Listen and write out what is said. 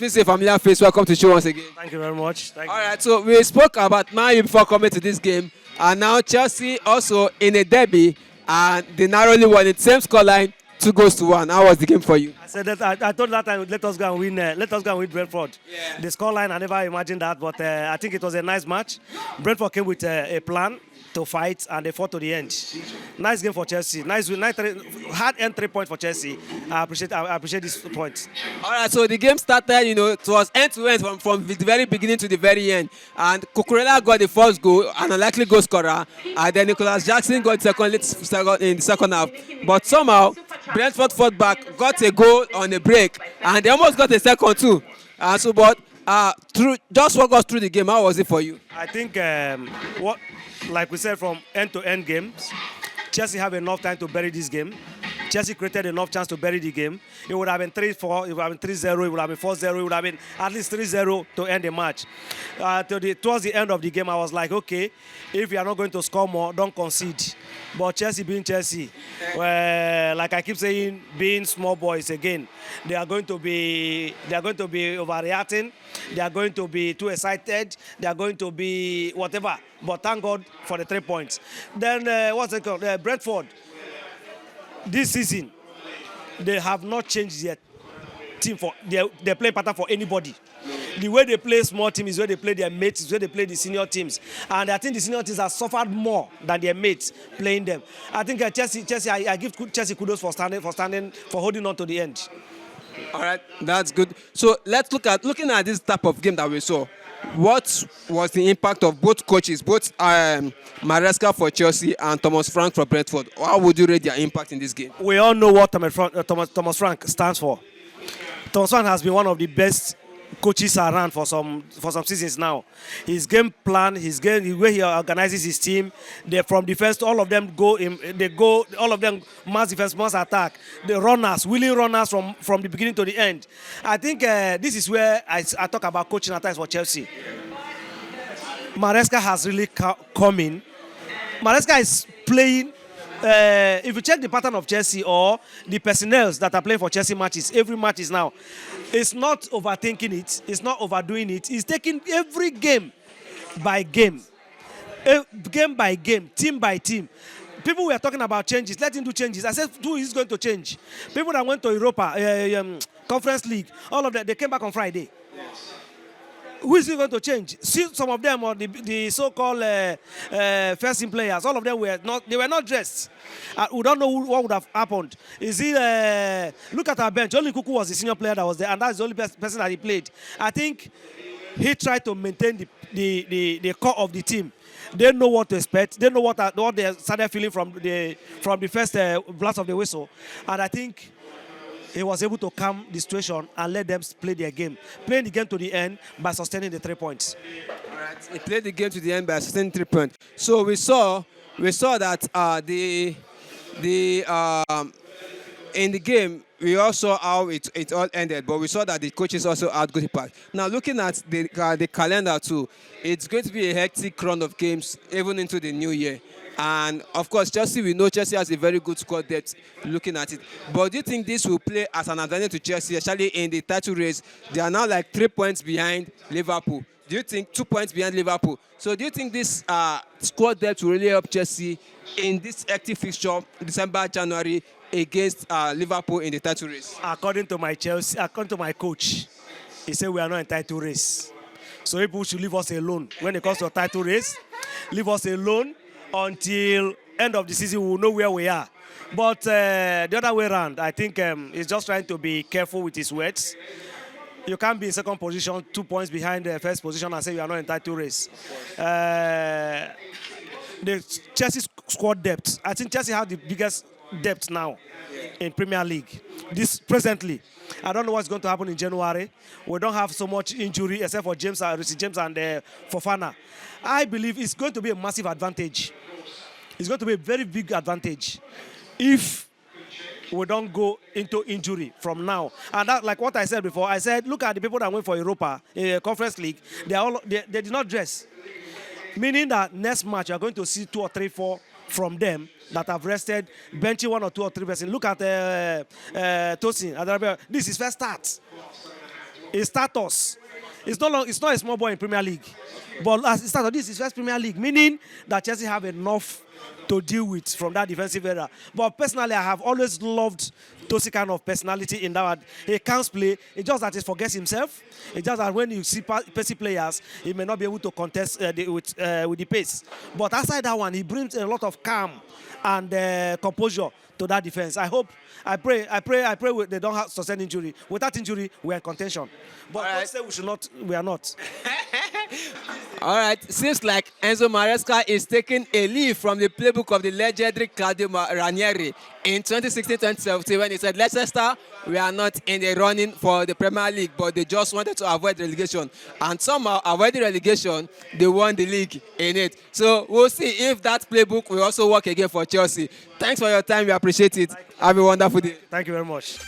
please say familiar face. Welcome to the show once again. Thank you very much. All right, so we spoke about Man U before coming to this game, and now Chelsea also in a derby, and they narrowly won it. Same scoreline, 2-1. How was the game for you? I said that I told that time let us go and win. Let us go and win Brentford. Yeah. The scoreline, I never imagined that, but I think it was a nice match. Brentford came with a plan to fight, and they fought to the end. Nice game for Chelsea. Nice win. Hard end 3 points for Chelsea. I appreciate this point. All right, so the game started, it was end-to-end from the very beginning to the very end. And Cucurella got the first goal, an unlikely goal scorer. And then Nicholas Jackson got second in the second half. But somehow, Brentford fought back, got a goal on a break, and they almost got a second too. Just walk us through the game. How was it for you? I think like we said, from end-to-end games, Chelsea have enough time to bury this game. Chelsea created enough chance to bury the game. It would have been 3-4, it would have been 3-0, it would have been 4-0, it would have been at least 3-0 to end the match. Towards the end of the game, I was like, okay, if you are not going to score more, don't concede. But Chelsea being Chelsea, like I keep saying, being small boys again, they are going to be overreacting. They are going to be too excited. They are going to be whatever. But thank God for the 3 points. Then what's it called? Brentford. This season, they have not changed their team for their play pattern for anybody. The way they play small teams is where they play their mates, is where they play the senior teams. And I think the senior teams have suffered more than their mates playing them. I think Chelsea, I give Chelsea kudos for holding on to the end. All right, that's good. So let's looking at this type of game that we saw. What was the impact of both coaches, both Maresca for Chelsea and Thomas Frank for Brentford? How would you rate their impact in this game? We all know what Thomas Frank stands for. Thomas Frank has been one of the best coaches around for some seasons now. His game plan, the way he organizes his team, from defense, all of them all of them mass defense, mass attack. The runners, willing runners from the beginning to the end. I think this is where I talk about coaching at times for Chelsea. Maresca has really come in. Maresca is playing. If you check the pattern of Chelsea or the personnel that are playing for Chelsea matches, every match is now, it's not overthinking it, it's not overdoing it. It's taking every game by game, team by team. People were talking about changes. Let him do changes. I said, who is going to change? People that went to Europa, Conference League, all of that, they came back on Friday. Who is he going to change? See, some of them are the so-called first-team players. All of them were not dressed. We don't know what would have happened. Look at our bench. Only Kuku was the senior player that was there, and that's the only person that he played. I think he tried to maintain the core of the team. They know what to expect. They know what they started feeling from the first blast of the whistle, and I think he was able to calm the situation and let them play their game. Playing the game to the end by sustaining the 3 points. All right, he played the game to the end by sustaining 3 points. So we saw that in the game, we also saw how it all ended, but we saw that the coaches also had good impact. Now, looking at the calendar too, it's going to be a hectic run of games even into the new year. And of course, we know Chelsea has a very good squad depth looking at it. But do you think this will play as an advantage to Chelsea, especially in the title race? They are now like 3 points behind Liverpool. Do you think 2 points behind Liverpool? So do you think this squad depth will really help Chelsea in this active fixture, December, January, against Liverpool in the title race? According to my coach, he said we are not in title race. So people should leave us alone. When it comes to a title race, leave us alone. Until end of the season, we will know where we are. But the other way around, I think he's just trying to be careful with his words. You can't be in second position, 2 points behind the first position, and say you are not in title race. The Chelsea squad depth, I think Chelsea have the biggest depth now in Premier League. Presently, I don't know what's going to happen in January. We don't have so much injury except for Reece James and Fofana. I believe it's going to be a massive advantage. It's going to be a very big advantage if we don't go into injury from now. And that, like what I said before, I said, look at the people that went for Europa, Conference League. They did not dress. Meaning that next match, you're going to see 2 or 3, 4 from them that have rested, benching 1 or 2 or 3 persons. Look at Tosin. This is first start. his status. It's not a small boy in Premier League. But as it started, this is first Premier League, meaning that Chelsea have enough to deal with from that defensive area. But personally, I have always loved Tosi kind of personality in that he can't play. It's just that he forgets himself. It's just that when you see pacey players, he may not be able to contest with the pace. But outside that one, he brings a lot of calm and composure to that defense. I pray they don't have sustain injury. Without injury, we are in contention. But don't say we are not. All right, seems like Enzo Maresca is taking a leaf from the playbook of the legendary Claudio Ranieri in 2016-2017 when he said, Leicester, we are not in the running for the Premier League, but they just wanted to avoid relegation. And somehow, avoiding relegation, they won the league in it. So we'll see if that playbook will also work again for Chelsea. Thanks for your time. We appreciate it. Have a wonderful day. Thank you very much.